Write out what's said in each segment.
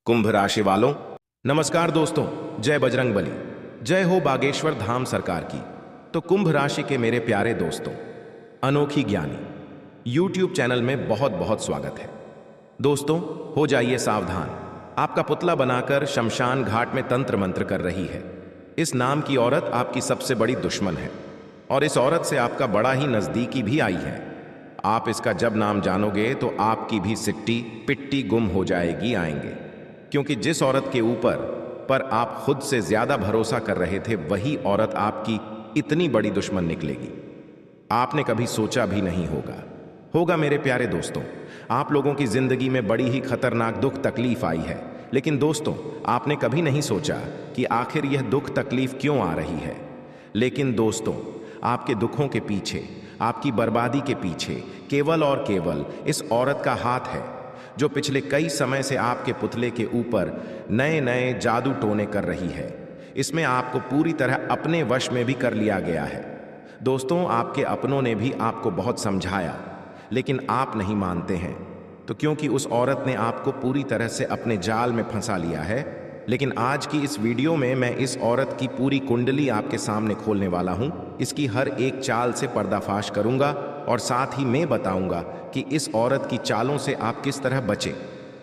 कुंभ राशि वालों, नमस्कार दोस्तों। जय बजरंगबली, जय हो बागेश्वर धाम सरकार की। तो कुंभ राशि के मेरे प्यारे दोस्तों, अनोखी ज्ञानी यूट्यूब चैनल में बहुत बहुत स्वागत है। दोस्तों, हो जाइए सावधान, आपका पुतला बनाकर शमशान घाट में तंत्र मंत्र कर रही है। इस नाम की औरत आपकी सबसे बड़ी दुश्मन है और इस औरत से आपका बड़ा ही नजदीकी भी आई है। आप इसका जब नाम जानोगे तो आपकी भी सिट्टी पिट्टी गुम हो जाएगी आएंगे, क्योंकि जिस औरत के ऊपर पर आप खुद से ज्यादा भरोसा कर रहे थे, वही औरत आपकी इतनी बड़ी दुश्मन निकलेगी। आपने कभी सोचा भी नहीं होगा मेरे प्यारे दोस्तों, आप लोगों की जिंदगी में बड़ी ही खतरनाक दुख तकलीफ आई है। लेकिन दोस्तों, आपने कभी नहीं सोचा कि आखिर यह दुख तकलीफ क्यों आ रही है। लेकिन दोस्तों, आपके दुखों के पीछे, आपकी बर्बादी के पीछे केवल और केवल इस औरत का हाथ है, जो पिछले कई समय से आपके पुतले के ऊपर नए नए जादू टोने कर रही है। इसमें आपको पूरी तरह अपने वश में भी कर लिया गया है। दोस्तों, आपके अपनों ने भी आपको बहुत समझाया, लेकिन आप नहीं मानते हैं। तो क्योंकि उस औरत ने आपको पूरी तरह से अपने जाल में फंसा लिया है। लेकिन आज की इस वीडियो में मैं इस औरत की पूरी कुंडली आपके सामने खोलने वाला हूं। इसकी हर एक चाल से पर्दाफाश करूंगा और साथ ही मैं बताऊंगा कि इस औरत की चालों से आप किस तरह बचे।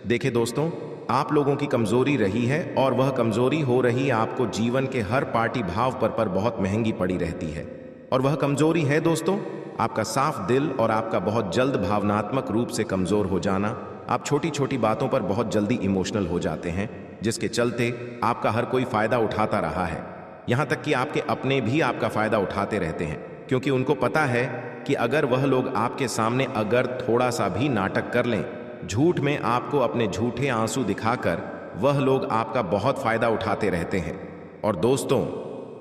देखिए दोस्तों, आप लोगों की कमजोरी रही है और वह कमजोरी हो रही आपको जीवन के हर पार्टी भाव पर बहुत महंगी पड़ी रहती है। और वह कमजोरी है दोस्तों, आपका साफ दिल और आपका बहुत जल्द भावनात्मक रूप से कमजोर हो जाना। आप छोटी छोटी बातों पर बहुत जल्दी इमोशनल हो जाते हैं, जिसके चलते आपका हर कोई फायदा उठाता रहा है। यहां तक कि आपके अपने भी आपका फायदा उठाते रहते हैं, क्योंकि उनको पता है कि अगर वह लोग आपके सामने अगर थोड़ा सा भी नाटक कर लें, झूठ में आपको अपने झूठे आंसू दिखाकर, वह लोग आपका बहुत फायदा उठाते रहते हैं। और दोस्तों,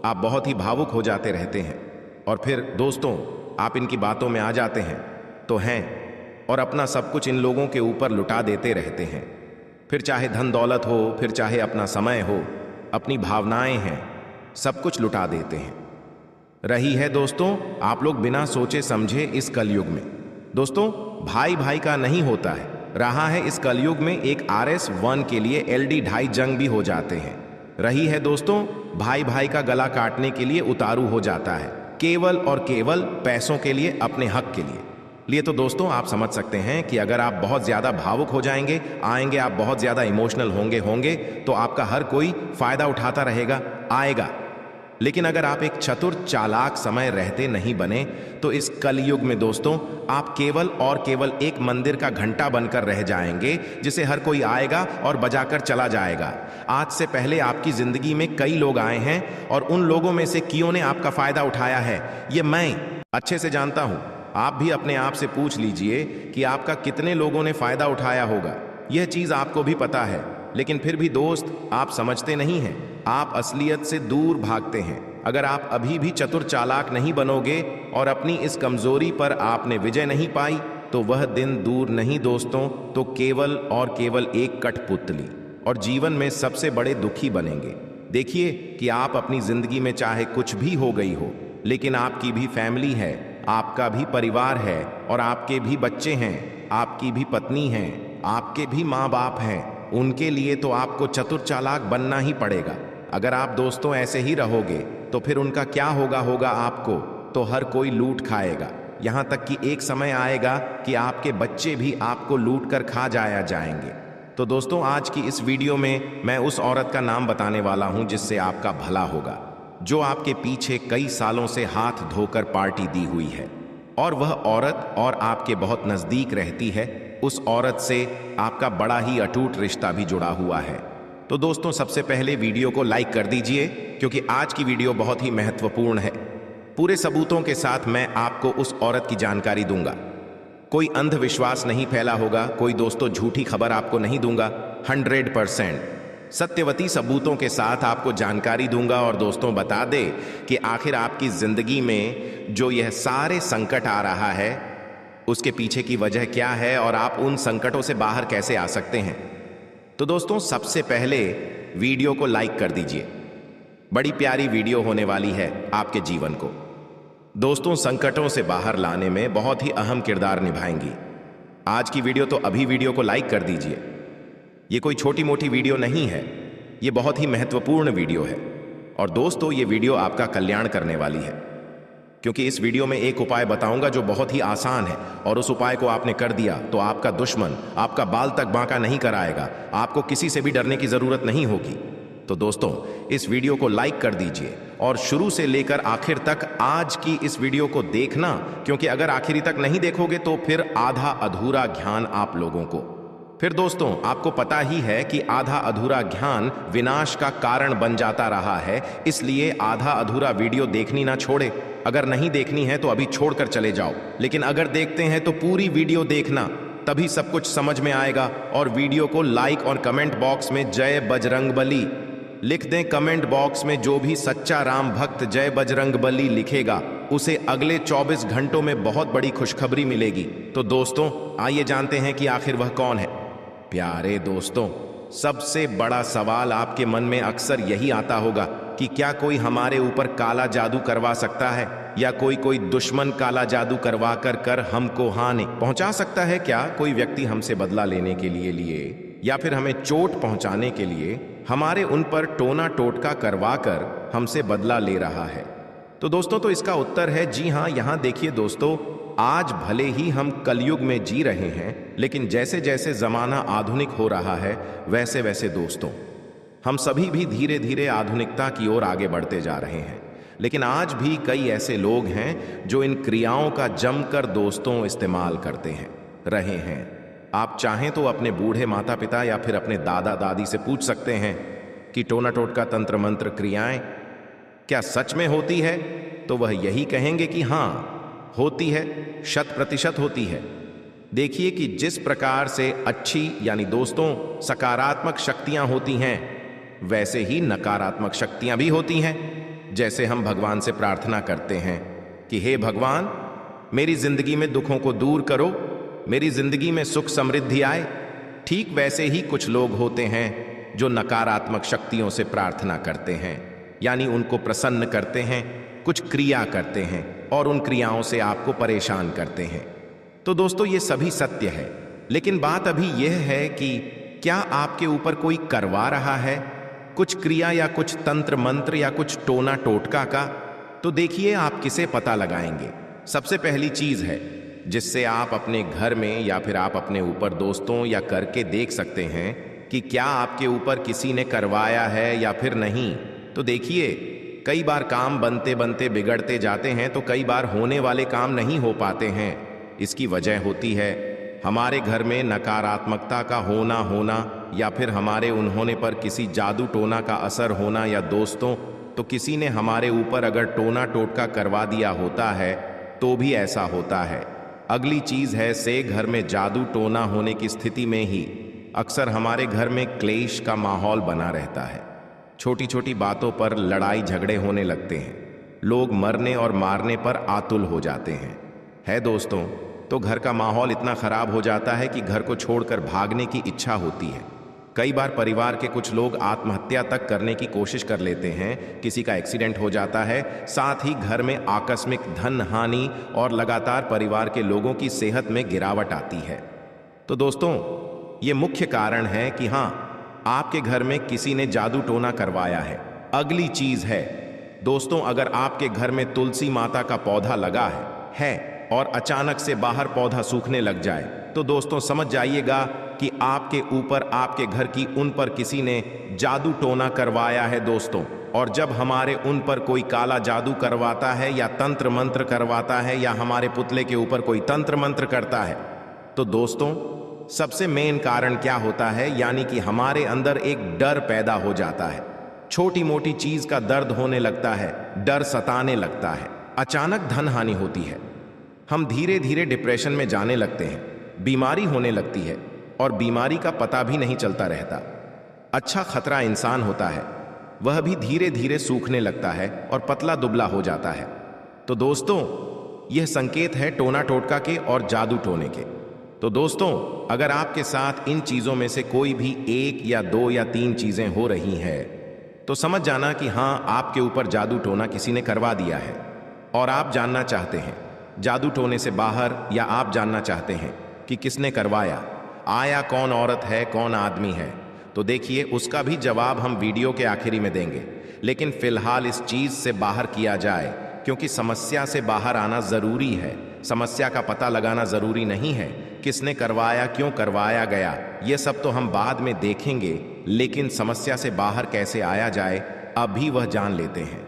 आप बहुत ही भावुक हो जाते रहते हैं और फिर दोस्तों आप इनकी बातों में आ जाते हैं तो हैं और अपना सब कुछ इन लोगों के ऊपर लुटा देते रहते हैं। फिर चाहे धन दौलत हो, फिर चाहे अपना समय हो, अपनी भावनाएं हैं, सब कुछ लुटा देते हैं। रही है दोस्तों, आप लोग बिना सोचे समझे इस कलयुग में। दोस्तों, भाई भाई का नहीं होता है। रहा है इस कलयुग में एक RS1 के लिए LD2.5 जंग भी हो जाते हैं। रही है दोस्तों, भाई भाई का गला काटने के लिए उतारू हो जाता है, केवल और केवल पैसों के लिए, अपने हक के लिए तो दोस्तों आप समझ सकते हैं कि अगर आप बहुत ज्यादा भावुक हो जाएंगे, आएंगे, आप बहुत ज्यादा इमोशनल होंगे तो आपका हर कोई फायदा उठाता रहेगा, आएगा। लेकिन अगर आप एक चतुर चालाक समय रहते नहीं बने, तो इस कलयुग में दोस्तों आप केवल और केवल एक मंदिर का घंटा बनकर रह जाएंगे, जिसे हर कोई आएगा और बजाकर चला जाएगा। आज से पहले आपकी जिंदगी में कई लोग आए हैं और उन लोगों में से कियों ने आपका फायदा उठाया है, ये मैं अच्छे से जानता हूं। आप भी अपने आप से पूछ लीजिए कि आपका कितने लोगों ने फायदा उठाया होगा। यह चीज आपको भी पता है, लेकिन फिर भी दोस्त आप समझते नहीं हैं, आप असलियत से दूर भागते हैं। अगर आप अभी भी चतुर चालाक नहीं बनोगे और अपनी इस कमजोरी पर आपने विजय नहीं पाई, तो वह दिन दूर नहीं दोस्तों, तो केवल और केवल एक कठपुतली और जीवन में सबसे बड़े दुखी बनेंगे। देखिए कि आप अपनी जिंदगी में चाहे कुछ भी हो गई हो, लेकिन आपकी भी फैमिली है, आपका भी परिवार है और आपके भी बच्चे हैं, आपकी भी पत्नी है, आपके भी माँ बाप हैं। उनके लिए तो आपको चतुर चालाक बनना ही पड़ेगा। अगर आप दोस्तों ऐसे ही रहोगे तो फिर उनका क्या होगा आपको तो हर कोई लूट खाएगा। यहां तक कि एक समय आएगा कि आपके बच्चे भी आपको लूट कर खा जाएंगे। तो दोस्तों, आज की इस वीडियो में मैं उस औरत का नाम बताने वाला हूं जिससे आपका भला होगा, जो आपके पीछे कई सालों से हाथ धोकर पार्टी दी हुई है और वह औरत और आपके बहुत नजदीक रहती है। उस औरत से आपका बड़ा ही अटूट रिश्ता भी जुड़ा हुआ है। तो दोस्तों, सबसे पहले वीडियो को लाइक कर दीजिए, क्योंकि आज की वीडियो बहुत ही महत्वपूर्ण है। पूरे सबूतों के साथ मैं आपको उस औरत की जानकारी दूंगा। कोई अंधविश्वास नहीं फैला होगा, कोई दोस्तों झूठी खबर आपको नहीं दूंगा। 100% सत्यवती सबूतों के साथ आपको जानकारी दूंगा और दोस्तों बता दे कि आखिर आपकी जिंदगी में जो यह सारे संकट आ रहा है, उसके पीछे की वजह क्या है और आप उन संकटों से बाहर कैसे आ सकते हैं। तो दोस्तों, सबसे पहले वीडियो को लाइक कर दीजिए। बड़ी प्यारी वीडियो होने वाली है आपके जीवन को दोस्तों संकटों से बाहर लाने में बहुत ही अहम किरदार निभाएंगी। आज की वीडियो तो अभी वीडियो को लाइक कर दीजिए। ये कोई छोटी मोटी वीडियो नहीं है, ये बहुत ही महत्वपूर्ण वीडियो है। और दोस्तों, ये वीडियो आपका कल्याण करने वाली है, क्योंकि इस वीडियो में एक उपाय बताऊंगा जो बहुत ही आसान है, और उस उपाय को आपने कर दिया तो आपका दुश्मन आपका बाल तक बांका नहीं कराएगा, आपको किसी से भी डरने की जरूरत नहीं होगी। तो दोस्तों, इस वीडियो को लाइक कर दीजिए और शुरू से लेकर आखिर तक आज की इस वीडियो को देखना, क्योंकि अगर आखिरी तक नहीं देखोगे तो फिर आधा अधूरा ज्ञान आप लोगों को, फिर दोस्तों आपको पता ही है कि आधा अधूरा ज्ञान विनाश का कारण बन जाता रहा है। इसलिए आधा अधूरा वीडियो देखनी ना छोड़े। अगर नहीं देखनी है तो अभी छोड़कर चले जाओ, लेकिन अगर देखते हैं तो पूरी वीडियो देखना, तभी सब कुछ समझ में आएगा। और वीडियो को लाइक और कमेंट बॉक्स में जय बजरंगबली लिख दें। कमेंट बॉक्स में जो भी सच्चा राम भक्त जय बजरंगबली लिखेगा उसे अगले 24 घंटों में बहुत बड़ी खुशखबरी मिलेगी। तो दोस्तों, आइए जानते हैं कि आखिर वह कौन है। प्यारे दोस्तों, सबसे बड़ा सवाल आपके मन में अक्सर यही आता होगा कि क्या कोई हमारे ऊपर काला जादू करवा सकता है, या कोई दुश्मन काला जादू करवा कर हमको हानि पहुंचा सकता है? क्या कोई व्यक्ति हमसे बदला लेने के लिए या फिर हमें चोट पहुंचाने के लिए हमारे उन पर टोना टोटका करवा कर हमसे बदला ले रहा है? तो दोस्तों, तो इसका उत्तर है जी हाँ। यहां देखिए दोस्तों, आज भले ही हम कलयुग में जी रहे हैं, लेकिन जैसे जैसे जमाना आधुनिक हो रहा है वैसे वैसे दोस्तों हम सभी भी धीरे धीरे आधुनिकता की ओर आगे बढ़ते जा रहे हैं। लेकिन आज भी कई ऐसे लोग हैं जो इन क्रियाओं का जमकर दोस्तों इस्तेमाल करते हैं रहे हैं। आप चाहें तो अपने बूढ़े माता पिता या फिर अपने दादा दादी से पूछ सकते हैं कि टोना टोटका तंत्र मंत्र क्रियाएं क्या सच में होती है? तो वह यही कहेंगे कि हाँ होती है, 100% होती है। देखिए कि जिस प्रकार से अच्छी यानी दोस्तों सकारात्मक शक्तियां होती हैं, वैसे ही नकारात्मक शक्तियां भी होती हैं। जैसे हम भगवान से प्रार्थना करते हैं कि हे भगवान, मेरी जिंदगी में दुखों को दूर करो, मेरी जिंदगी में सुख समृद्धि आए, ठीक वैसे ही कुछ लोग होते हैं जो नकारात्मक शक्तियों से प्रार्थना करते हैं, यानी उनको प्रसन्न करते हैं, कुछ क्रिया करते हैं और उन क्रियाओं से आपको परेशान करते हैं। तो दोस्तों, ये सभी सत्य है, लेकिन बात अभी यह है कि क्या आपके ऊपर कोई करवा रहा है कुछ क्रिया या कुछ तंत्र मंत्र या कुछ टोना टोटका का? तो देखिए, आप किसे पता लगाएंगे? सबसे पहली चीज है जिससे आप अपने घर में या फिर आप अपने ऊपर दोस्तों या करके देख सकते हैं कि क्या आपके ऊपर किसी ने करवाया है या फिर नहीं। तो देखिए, कई बार काम बनते बनते बिगड़ते जाते हैं, तो कई बार होने वाले काम नहीं हो पाते हैं। इसकी वजह होती है हमारे घर में नकारात्मकता का होना या फिर हमारे उन्होंने पर किसी जादू टोना का असर होना, या दोस्तों तो किसी ने हमारे ऊपर अगर टोना टोटका करवा दिया होता है तो भी ऐसा होता है। अगली चीज है से घर में जादू टोना होने की स्थिति में ही अक्सर हमारे घर में क्लेश का माहौल बना रहता है। छोटी छोटी बातों पर लड़ाई झगड़े होने लगते हैं, लोग मरने और मारने पर आतुल हो जाते हैं। है दोस्तों, तो घर का माहौल इतना खराब हो जाता है कि घर को छोड़कर भागने की इच्छा होती है। कई बार परिवार के कुछ लोग आत्महत्या तक करने की कोशिश कर लेते हैं, किसी का एक्सीडेंट हो जाता है, साथ ही घर में आकस्मिक धन हानि और लगातार परिवार के लोगों की सेहत में गिरावट आती है। तो दोस्तों, ये मुख्य कारण है कि हाँ, आपके घर में किसी ने जादू टोना करवाया है। अगली चीज है दोस्तों, अगर आपके घर में तुलसी माता का पौधा लगा है और अचानक से बाहर पौधा सूखने लग जाए, तो दोस्तों समझ जाइएगा कि आपके ऊपर, आपके घर की उन पर किसी ने जादू टोना करवाया है दोस्तों। और जब हमारे उन पर कोई काला जादू करवाता है या तंत्र मंत्र करवाता है या हमारे पुतले के ऊपर कोई तंत्र मंत्र करता है, तो दोस्तों सबसे मेन कारण क्या होता है, यानी कि हमारे अंदर एक डर पैदा हो जाता है। छोटी मोटी चीज का दर्द होने लगता है, डर सताने लगता है, अचानक धन हानि होती है, हम धीरे धीरे डिप्रेशन में जाने लगते हैं, बीमारी होने लगती है और बीमारी का पता भी नहीं चलता रहता। अच्छा खतरा इंसान होता है, वह भी धीरे धीरे सूखने लगता है और पतला दुबला हो जाता है। तो दोस्तों, यह संकेत है टोना टोटका के और जादू टोने के। तो दोस्तों, अगर आपके साथ इन चीजों में से कोई भी 1 या 2 या 3 चीजें हो रही हैं, तो समझ जाना कि हाँ, आपके ऊपर जादू टोना किसी ने करवा दिया है और आप जानना चाहते हैं जादू टोने से बाहर, या आप जानना चाहते हैं कि किसने करवाया, आया कौन औरत है कौन आदमी है, तो देखिए उसका भी जवाब हम वीडियो के आखिरी में देंगे। लेकिन फिलहाल इस चीज से बाहर किया जाए, क्योंकि समस्या से बाहर आना जरूरी है। समस्या का पता लगाना जरूरी नहीं है। किसने करवाया, क्यों करवाया गया, ये सब तो हम बाद में देखेंगे, लेकिन समस्या से बाहर कैसे आया जाए अभी वह जान लेते हैं।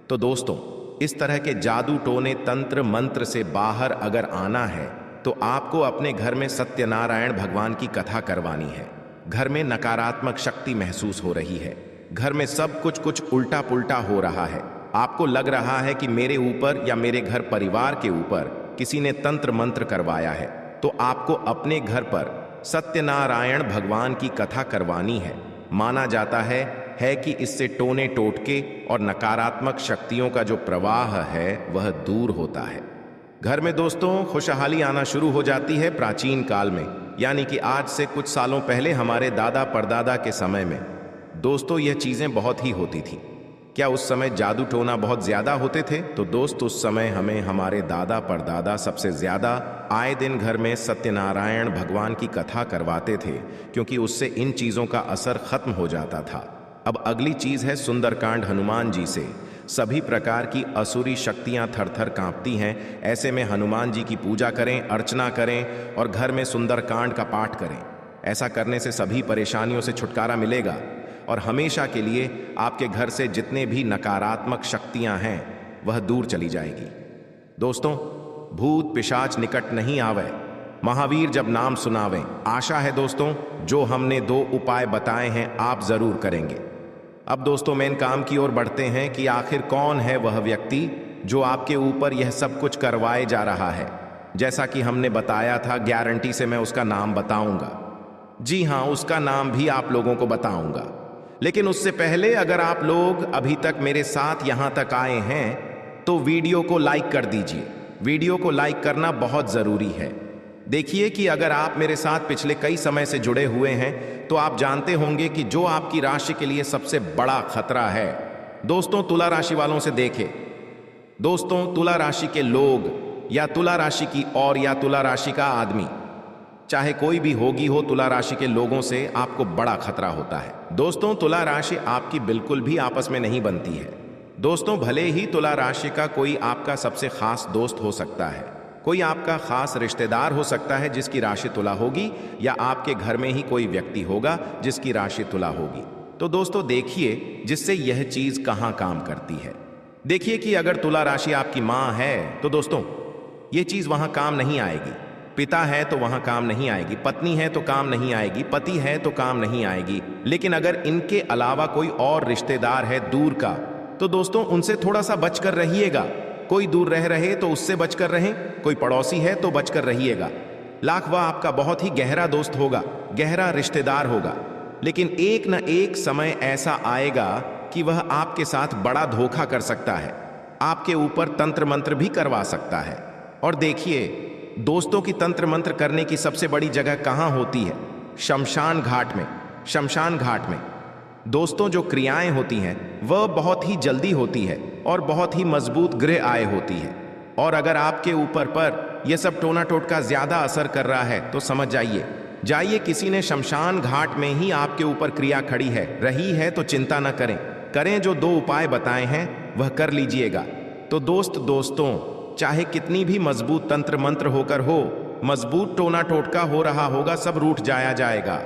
तो दोस्तों, इस तरह के जादू टोने तंत्र मंत्र से बाहर अगर आना है तो आपको अपने घर में सत्यनारायण भगवान की कथा करवानी है। घर में नकारात्मक शक्ति महसूस हो रही है, घर में सब कुछ उल्टा पुल्टा हो रहा है, आपको लग रहा है कि मेरे ऊपर या मेरे घर परिवार के ऊपर किसी ने तंत्र मंत्र करवाया है, तो आपको अपने घर पर सत्यनारायण भगवान की कथा करवानी है। माना जाता है कि इससे टोने टोटके और नकारात्मक शक्तियों का जो प्रवाह है वह दूर होता है। घर में दोस्तों खुशहाली आना शुरू हो जाती है प्राचीन काल में, यानी कि आज से कुछ सालों पहले हमारे दादा परदादा के समय में। दोस्तों, यह चीजें बहुत ही होती थी। क्या उस समय जादू टोना बहुत ज्यादा होते थे? तो दोस्त, उस समय हमें हमारे दादा परदादा सबसे ज्यादा आए दिन घर में सत्यनारायण भगवान की कथा करवाते थे, क्योंकि उससे इन चीजों का असर खत्म हो जाता था। अब अगली चीज है सुंदरकांड। हनुमान जी से सभी प्रकार की असुरी शक्तियां थर थर कांपती हैं। ऐसे में हनुमान जी की पूजा करें, अर्चना करें और घर में सुंदरकांड का पाठ करें। ऐसा करने से सभी परेशानियों से छुटकारा मिलेगा और हमेशा के लिए आपके घर से जितने भी नकारात्मक शक्तियां हैं वह दूर चली जाएगी। दोस्तों, भूत पिशाच निकट नहीं आवे, महावीर जब नाम सुनावें। आशा है दोस्तों, जो हमने 2 उपाय बताए हैं आप जरूर करेंगे। अब दोस्तों, मेन काम की ओर बढ़ते हैं कि आखिर कौन है वह व्यक्ति जो आपके ऊपर यह सब कुछ करवाए जा रहा है। जैसा कि हमने बताया था, गारंटी से मैं उसका नाम बताऊंगा। जी हाँ, उसका नाम भी आप लोगों को बताऊंगा। लेकिन उससे पहले अगर आप लोग अभी तक मेरे साथ यहां तक आए हैं तो वीडियो को लाइक कर दीजिए। वीडियो को लाइक करना बहुत जरूरी है। देखिए कि अगर आप मेरे साथ पिछले कई समय से जुड़े हुए हैं तो आप जानते होंगे कि जो आपकी राशि के लिए सबसे बड़ा खतरा है, दोस्तों, तुला राशि वालों से देखें। दोस्तों, तुला राशि के लोग या तुला राशि की और या तुला राशि का आदमी, चाहे कोई भी होगी हो, तुला राशि के लोगों से आपको बड़ा खतरा होता है। दोस्तों, तुला राशि आपकी बिल्कुल भी आपस में नहीं बनती है। दोस्तों, भले ही तुला राशि का कोई आपका सबसे खास दोस्त हो सकता है, कोई आपका खास रिश्तेदार हो सकता है जिसकी राशि तुला होगी, या आपके घर में ही कोई व्यक्ति होगा जिसकी राशि तुला होगी। तो दोस्तों देखिए जिससे यह चीज कहां काम करती है। देखिए कि अगर तुला राशि आपकी मां है तो दोस्तों यह चीज वहां काम नहीं आएगी। पिता है तो वहां काम नहीं आएगी, पत्नी है तो काम नहीं आएगी, पति है तो काम नहीं आएगी। लेकिन अगर इनके अलावा कोई और रिश्तेदार है दूर का, तो दोस्तों उनसे थोड़ा सा बचकर रहिएगा। कोई दूर रह रहे तो उससे बचकर रहें, कोई पड़ोसी है तो बचकर रहिएगा। लाख वह आपका बहुत ही गहरा दोस्त होगा, गहरा रिश्तेदार होगा, लेकिन एक न एक समय ऐसा आएगा कि वह आपके साथ बड़ा धोखा कर सकता है, आपके ऊपर तंत्र मंत्र भी करवा सकता है। और देखिए दोस्तों की तंत्र मंत्र करने की सबसे बड़ी जगह कहां होती है? शमशान घाट में। शमशान घाट में दोस्तों जो क्रियाएं होती हैं वह बहुत ही जल्दी होती है और बहुत ही मजबूत गृह आय होती है। और अगर आपके ऊपर पर यह सब टोना टोटका ज्यादा असर कर रहा है तो समझ जाइए किसी ने शमशान घाट में ही आपके ऊपर क्रिया खड़ी है, रही है तो चिंता न करें जो 2 उपाय बताए हैं वह कर लीजिएगा। तो दोस्तों चाहे कितनी भी मजबूत तंत्र मंत्र होकर हो, मजबूत टोना टोटका हो रहा होगा, सब रूठ जाएगा।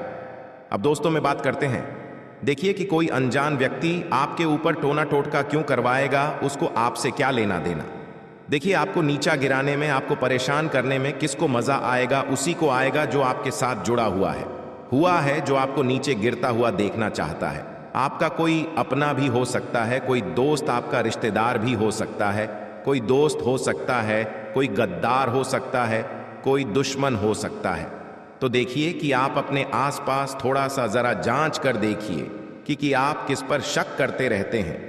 अब दोस्तों में बात करते हैं। देखिए कि कोई अनजान व्यक्ति आपके ऊपर टोना टोटका क्यों करवाएगा, उसको आपसे क्या लेना देना। देखिए आपको नीचा गिराने में, आपको परेशान करने में किसको मजा आएगा? उसी को आएगा जो आपके साथ जुड़ा हुआ है, जो आपको नीचे गिरता हुआ देखना चाहता है। आपका कोई अपना भी हो सकता है, कोई दोस्त आपका रिश्तेदार भी हो सकता है, कोई दोस्त हो सकता है, कोई गद्दार हो सकता है, कोई दुश्मन हो सकता है। तो देखिए कि आप अपने आसपास थोड़ा सा जरा जांच कर देखिए कि आप किस पर शक करते रहते हैं।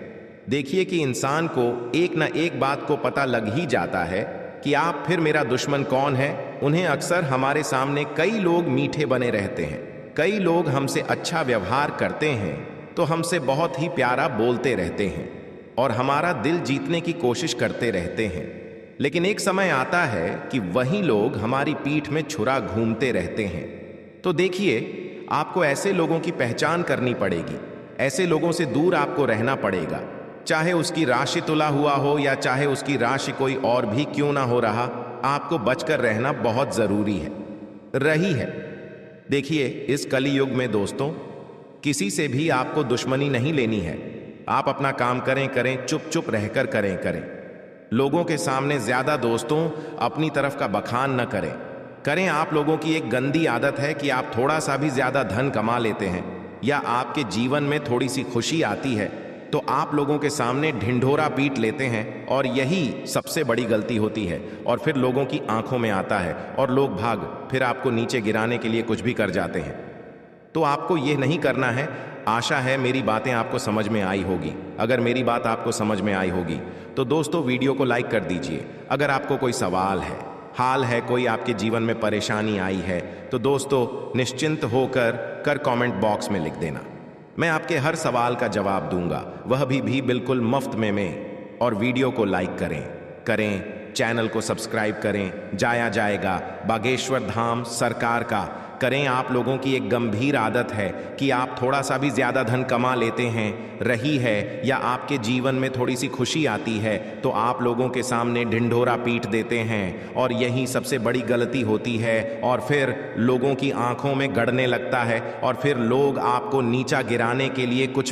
देखिए कि इंसान को एक न एक बात को पता लग ही जाता है कि आप फिर मेरा दुश्मन कौन है। उन्हें अक्सर हमारे सामने कई लोग मीठे बने रहते हैं, कई लोग हमसे अच्छा व्यवहार करते हैं, तो हमसे बहुत ही प्यारा बोलते रहते हैं और हमारा दिल जीतने की कोशिश करते रहते हैं। लेकिन एक समय आता है कि वही लोग हमारी पीठ में छुरा घूमते रहते हैं। तो देखिए आपको ऐसे लोगों की पहचान करनी पड़ेगी। ऐसे लोगों से दूर आपको रहना पड़ेगा, चाहे उसकी राशि तुला हुआ हो या चाहे उसकी राशि कोई और भी क्यों ना हो रहा, आपको बचकर रहना बहुत जरूरी है, रही है। देखिए, इस कली युग में दोस्तों, किसी से भी आपको दुश्मनी नहीं लेनी है। आप अपना काम करें करें, चुप चुप रहकर करें करें। लोगों के सामने ज्यादा दोस्तों अपनी तरफ का बखान न करें करें। आप लोगों की एक गंदी आदत है कि आप थोड़ा सा भी ज्यादा धन कमा लेते हैं या आपके जीवन में थोड़ी सी खुशी आती है तो आप लोगों के सामने ढिंढोरा पीट लेते हैं, और यही सबसे बड़ी गलती होती है। और फिर लोगों की आंखों में आता है और लोग फिर आपको नीचे गिराने के लिए कुछ भी कर जाते हैं। तो आपको यह नहीं करना है। आशा है मेरी बातें आपको समझ में आई होगी। अगर मेरी बात आपको समझ में आई होगी तो दोस्तों वीडियो को लाइक कर दीजिए। अगर आपको कोई सवाल है, हाल है, कोई आपके जीवन में परेशानी आई है तो दोस्तों निश्चिंत होकर कमेंट बॉक्स में लिख देना। मैं आपके हर सवाल का जवाब दूंगा, वह भी बिल्कुल मुफ्त में। और वीडियो को लाइक करें, चैनल को सब्सक्राइब करें। जाया जाएगा बागेश्वर धाम सरकार का करें। आप लोगों की एक गंभीर आदत है कि आप थोड़ा सा भी ज्यादा धन कमा लेते हैं, रही है, या आपके जीवन में थोड़ी सी खुशी आती है तो आप लोगों के सामने ढिंढोरा पीट देते हैं, और यही सबसे बड़ी गलती होती है। और फिर लोगों की आंखों में गड़ने लगता है और फिर लोग आपको नीचा गिराने के लिए कुछ भी